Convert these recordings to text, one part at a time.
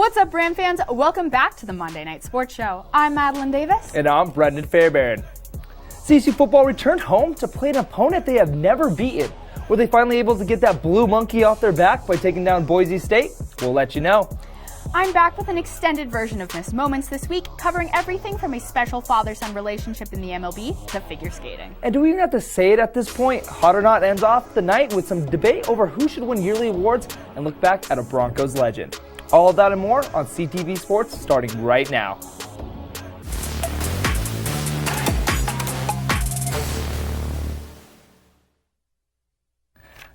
What's up, Ram fans? Welcome back to the Monday Night Sports Show. I'm Madeline Davis. And I'm Brendon Fairbairn. CSU football returned home to play an opponent they have never beaten. Were they finally able to get that blue monkey off their back by taking down Boise State? We'll let you know. I'm back with an extended version of Missed Moments this week, covering everything from a special father-son relationship in the MLB to figure skating. And do we even have to say it at this point? Hot or Not ends off the night with some debate over who should win yearly awards and look back at a Broncos legend. All of that and more on CTV Sports starting right now.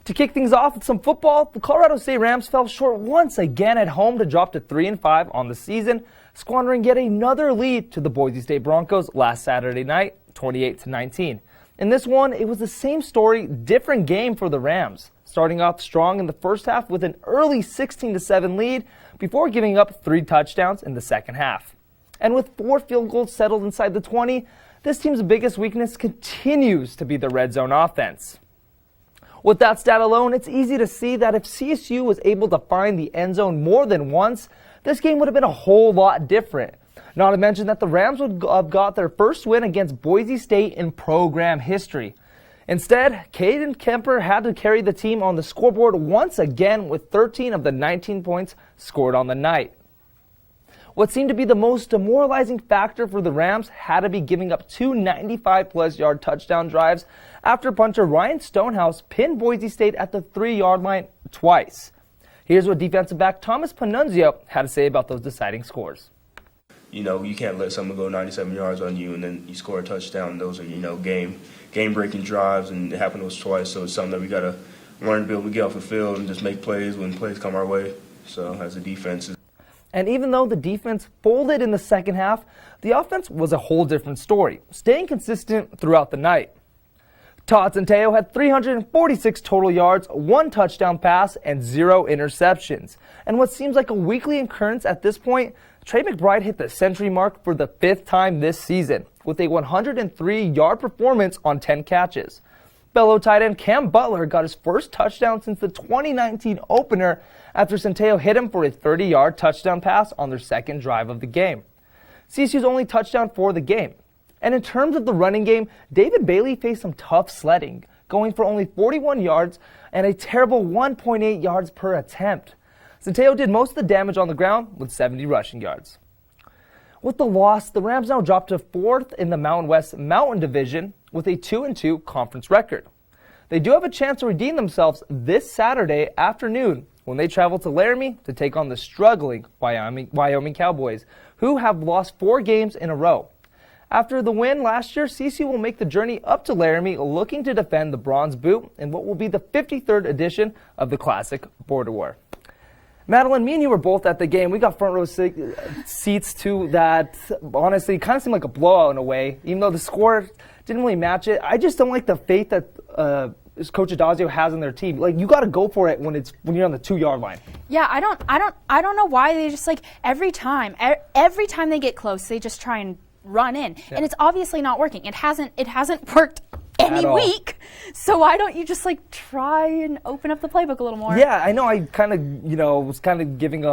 To kick things off with some football, the Colorado State Rams fell short once again at home to drop to 3-5 on the season, squandering yet another lead to the Boise State Broncos last Saturday night, 28-19. In this one, it was the same story, different game for the Rams, starting off strong in the first half with an early 16-7 lead before giving up 3 touchdowns in the second half. And with 4 field goals settled inside the 20, this team's biggest weakness continues to be the red zone offense. With that stat alone, it's easy to see that if CSU was able to find the end zone more than once, this game would have been a whole lot different. Not to mention that the Rams would have got their first win against Boise State in program history. Instead, Caden Kemper had to carry the team on the scoreboard once again with 13 of the 19 points scored on the night. What seemed to be the most demoralizing factor for the Rams had to be giving up 2 95-plus yard touchdown drives after punter Ryan Stonehouse pinned Boise State at the 3-yard line twice. Here's what defensive back Thomas Panunzio had to say about those deciding scores. You know, you can't let someone go 97 yards on you and then you score a touchdown. Those are, game-breaking drives, and it happened to us twice. So it's something that we got to learn to be able to get off the field and just make plays when plays come our way. So as a defense. And even though the defense folded in the second half, the offense was a whole different story, staying consistent throughout the night. Todd Centeio had 346 total yards, 1 touchdown pass, and 0 interceptions. And what seems like a weekly occurrence at this point, Trey McBride hit the century mark for the 5th time this season with a 103-yard performance on 10 catches. Fellow tight end Cam Butler got his first touchdown since the 2019 opener after Centeio hit him for a 30-yard touchdown pass on their second drive of the game. CSU's only touchdown for the game. And in terms of the running game, David Bailey faced some tough sledding, going for only 41 yards and a terrible 1.8 yards per attempt. Centeio did most of the damage on the ground with 70 rushing yards. With the loss, the Rams now dropped to 4th in the Mountain West Mountain Division with a 2-2 conference record. They do have a chance to redeem themselves this Saturday afternoon when they travel to Laramie to take on the struggling Wyoming Cowboys, who have lost 4 games in a row. After the win last year, CSU will make the journey up to Laramie looking to defend the Bronze Boot in what will be the 53rd edition of the Classic Border War. Madeline, me and you were both at the game. We got front row seats to that. Honestly, kind of seemed like a blowout in a way, even though the score didn't really match it. I just don't like the faith that Coach Adazio has in their team. Like, you got to go for it when you're on the 2-yard line. Yeah, I don't know why they just, like, every time they get close, they just try and run in, and it's obviously not working. It hasn't worked any week. So why don't you just try and open up the playbook a little more? Yeah, I know. I kind of was kind of giving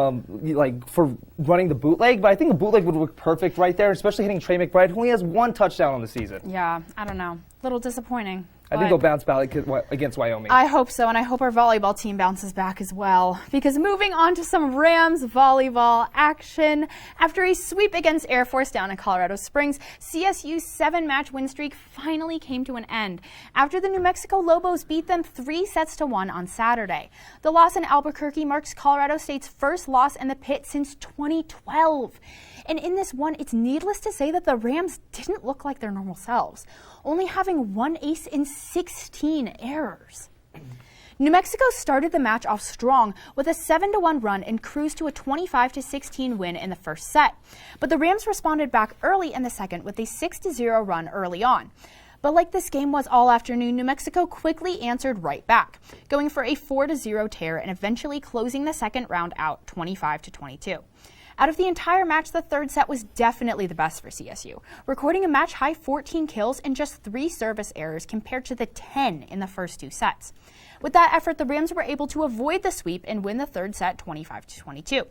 for running the bootleg, but I think the bootleg would work perfect right there, especially hitting Trey McBride, who only has 1 touchdown on the season. Yeah, I don't know. A little disappointing. I think they'll bounce back against Wyoming. I hope so, and I hope our volleyball team bounces back as well. Because moving on to some Rams volleyball action. After a sweep against Air Force down in Colorado Springs, CSU's 7-match win streak finally came to an end after the New Mexico Lobos beat them 3-1 on Saturday. The loss in Albuquerque marks Colorado State's first loss in the pit since 2012. And in this one, it's needless to say that the Rams didn't look like their normal selves, only having 1 ace in 16 errors. New Mexico started the match off strong with a 7-1 run and cruised to a 25-16 win in the first set. But the Rams responded back early in the second with a 6-0 run early on. But like this game was all afternoon, New Mexico quickly answered right back, going for a 4-0 tear and eventually closing the second round out 25-22. Out of the entire match, the third set was definitely the best for CSU, recording a match-high 14 kills and just 3 service errors compared to the 10 in the first 2 sets. With that effort, the Rams were able to avoid the sweep and win the third set 25-22.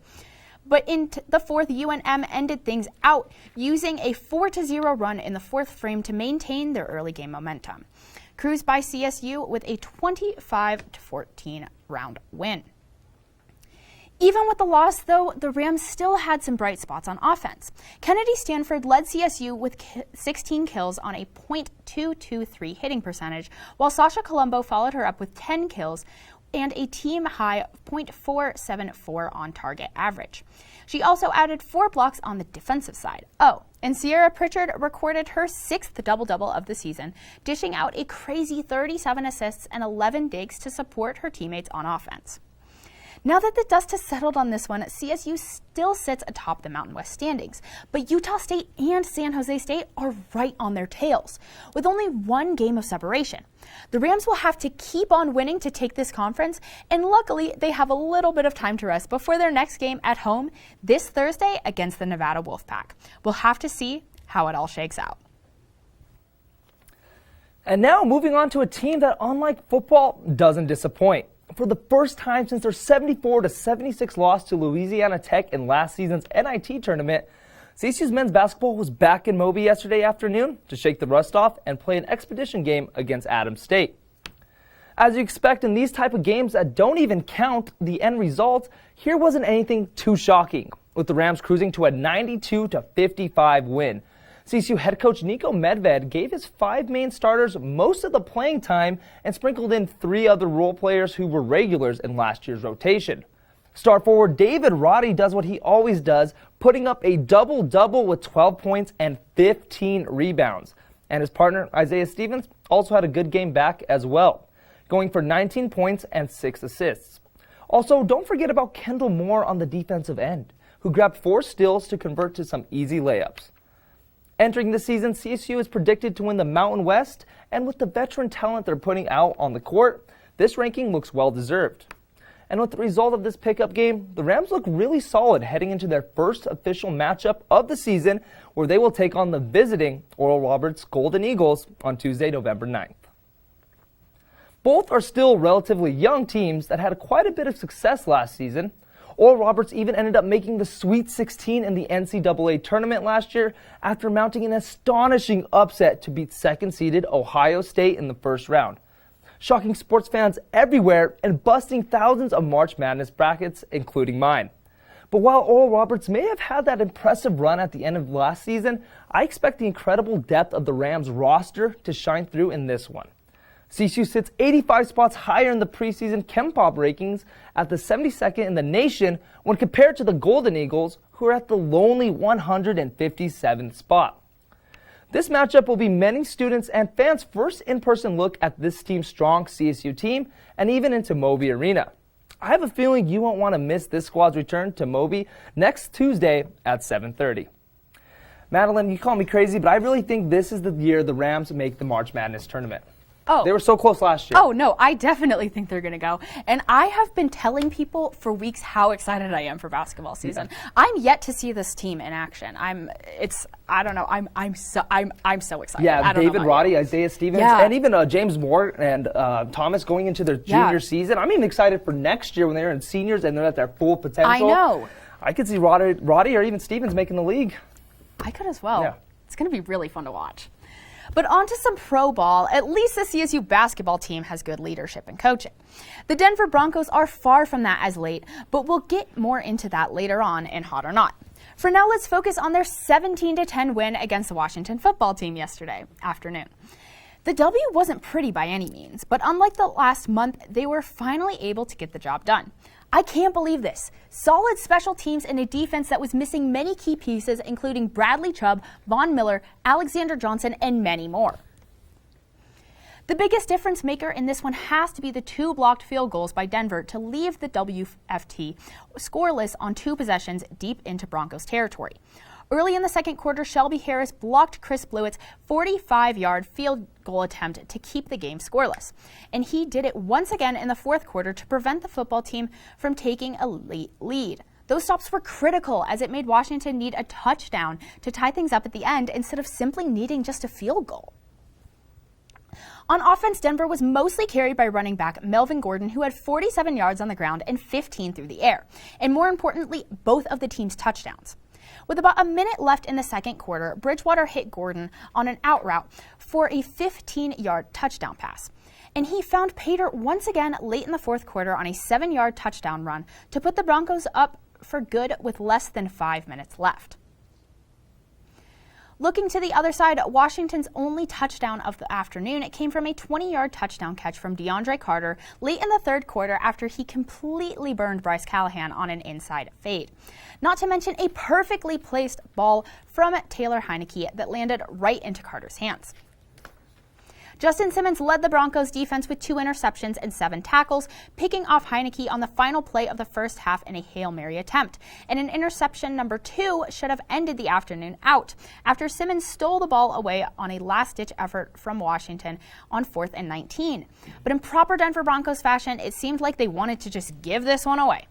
But in the fourth, UNM ended things out using a 4-0 run in the fourth frame to maintain their early game momentum. Cruised by CSU with a 25-14 round win. Even with the loss, though, the Rams still had some bright spots on offense. Kennedy Stanford led CSU with 16 kills on a .223 hitting percentage, while Sasha Colombo followed her up with 10 kills and a team-high .474 on-target average. She also added 4 blocks on the defensive side. Oh, and Sierra Pritchard recorded her 6th double-double of the season, dishing out a crazy 37 assists and 11 digs to support her teammates on offense. Now that the dust has settled on this one, CSU still sits atop the Mountain West standings, but Utah State and San Jose State are right on their tails, with only 1 game of separation. The Rams will have to keep on winning to take this conference, and luckily they have a little bit of time to rest before their next game at home this Thursday against the Nevada Wolfpack. We'll have to see how it all shakes out. And now moving on to a team that, unlike football, doesn't disappoint. For the first time since their 74-76 loss to Louisiana Tech in last season's NIT tournament, CSU's men's basketball was back in Moby yesterday afternoon to shake the rust off and play an expedition game against Adams State. As you expect in these type of games that don't even count the end result, here wasn't anything too shocking, with the Rams cruising to a 92-55 win. CSU head coach Nico Medved gave his 5 main starters most of the playing time and sprinkled in 3 other role players who were regulars in last year's rotation. Star forward David Roddy does what he always does, putting up a double-double with 12 points and 15 rebounds. And his partner Isaiah Stevens also had a good game back as well, going for 19 points and 6 assists. Also, don't forget about Kendall Moore on the defensive end, who grabbed 4 steals to convert to some easy layups. Entering this season, CSU is predicted to win the Mountain West, and with the veteran talent they're putting out on the court, this ranking looks well-deserved. And with the result of this pickup game, the Rams look really solid heading into their first official matchup of the season, where they will take on the visiting Oral Roberts Golden Eagles on Tuesday, November 9th. Both are still relatively young teams that had quite a bit of success last season. Oral Roberts even ended up making the Sweet 16 in the NCAA tournament last year after mounting an astonishing upset to beat second-seeded Ohio State in the first round, shocking sports fans everywhere and busting thousands of March Madness brackets, including mine. But while Oral Roberts may have had that impressive run at the end of last season, I expect the incredible depth of the Rams roster to shine through in this one. CSU sits 85 spots higher in the preseason KenPom rankings at the 72nd in the nation when compared to the Golden Eagles, who are at the lonely 157th spot. This matchup will be many students and fans' first in-person look at this team's strong CSU team and even into Moby Arena. I have a feeling you won't want to miss this squad's return to Moby next Tuesday at 7:30. Madeline, you call me crazy, but I really think this is the year the Rams make the March Madness tournament. Oh. They were so close last year. Oh, no, I definitely think they're going to go. And I have been telling people for weeks how excited I am for basketball season. Yeah. I'm yet to see this team in action. I'm so excited. Yeah, David Roddy, Isaiah Stevens, and even James Moore and Thomas going into their junior season. I'm even excited for next year when they're in seniors and they're at their full potential. I know. I could see Roddy or even Stevens making the league. I could as well. Yeah. It's going to be really fun to watch. But on to some pro ball. At least the CSU basketball team has good leadership and coaching. The Denver Broncos are far from that as late, but we'll get more into that later on in Hot or Not. For now, let's focus on their 17-10 win against the Washington football team yesterday afternoon. The W wasn't pretty by any means, but unlike the last month, they were finally able to get the job done. I can't believe this. Solid special teams and a defense that was missing many key pieces, including Bradley Chubb, Von Miller, Alexander Johnson, and many more. The biggest difference maker in this one has to be the 2 blocked field goals by Denver to leave the WFT scoreless on 2 possessions deep into Broncos territory. Early in the second quarter, Shelby Harris blocked Chris Blewett's 45-yard field goal attempt to keep the game scoreless. And he did it once again in the fourth quarter to prevent the football team from taking a late lead. Those stops were critical as it made Washington need a touchdown to tie things up at the end instead of simply needing just a field goal. On offense, Denver was mostly carried by running back Melvin Gordon, who had 47 yards on the ground and 15 through the air, and more importantly, both of the team's touchdowns. With about a minute left in the second quarter, Bridgewater hit Gordon on an out route for a 15-yard touchdown pass. And he found Pater once again late in the fourth quarter on a 7-yard touchdown run to put the Broncos up for good with less than 5 minutes left. Looking to the other side, Washington's only touchdown of the afternoon, it came from a 20-yard touchdown catch from DeAndre Carter late in the third quarter after he completely burned Bryce Callahan on an inside fade. Not to mention a perfectly placed ball from Taylor Heineke that landed right into Carter's hands. Justin Simmons led the Broncos defense with 2 interceptions and 7 tackles, picking off Heineke on the final play of the first half in a Hail Mary attempt. And an interception number 2 should have ended the afternoon out after Simmons stole the ball away on a last-ditch effort from Washington on 4th and 19. But in proper Denver Broncos fashion, it seemed like they wanted to just give this one away.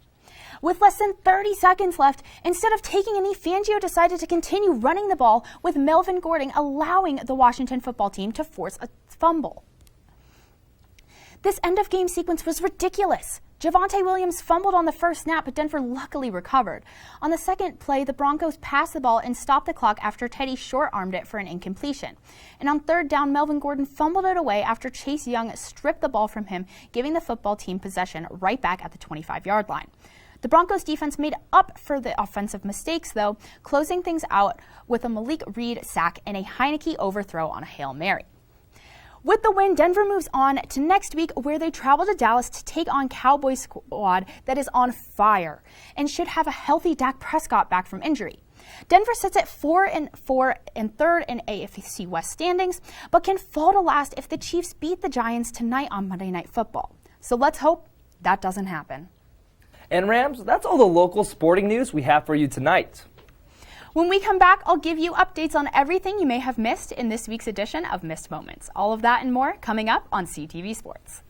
With less than 30 seconds left, instead of taking a knee, Fangio decided to continue running the ball with Melvin Gordon, allowing the Washington football team to force a fumble. This end-of-game sequence was ridiculous. Javonte Williams fumbled on the first snap, but Denver luckily recovered. On the second play, the Broncos passed the ball and stopped the clock after Teddy short-armed it for an incompletion. And on third down, Melvin Gordon fumbled it away after Chase Young stripped the ball from him, giving the football team possession right back at the 25-yard line. The Broncos defense made up for the offensive mistakes, though, closing things out with a Malik Reed sack and a Heineke overthrow on a Hail Mary. With the win, Denver moves on to next week, where they travel to Dallas to take on Cowboys squad that is on fire and should have a healthy Dak Prescott back from injury. Denver sits at 4-4 and third in AFC West standings, but can fall to last if the Chiefs beat the Giants tonight on Monday Night Football. So let's hope that doesn't happen. And Rams, that's all the local sporting news we have for you tonight. When we come back, I'll give you updates on everything you may have missed in this week's edition of Missed Moments. All of that and more coming up on CTV Sports.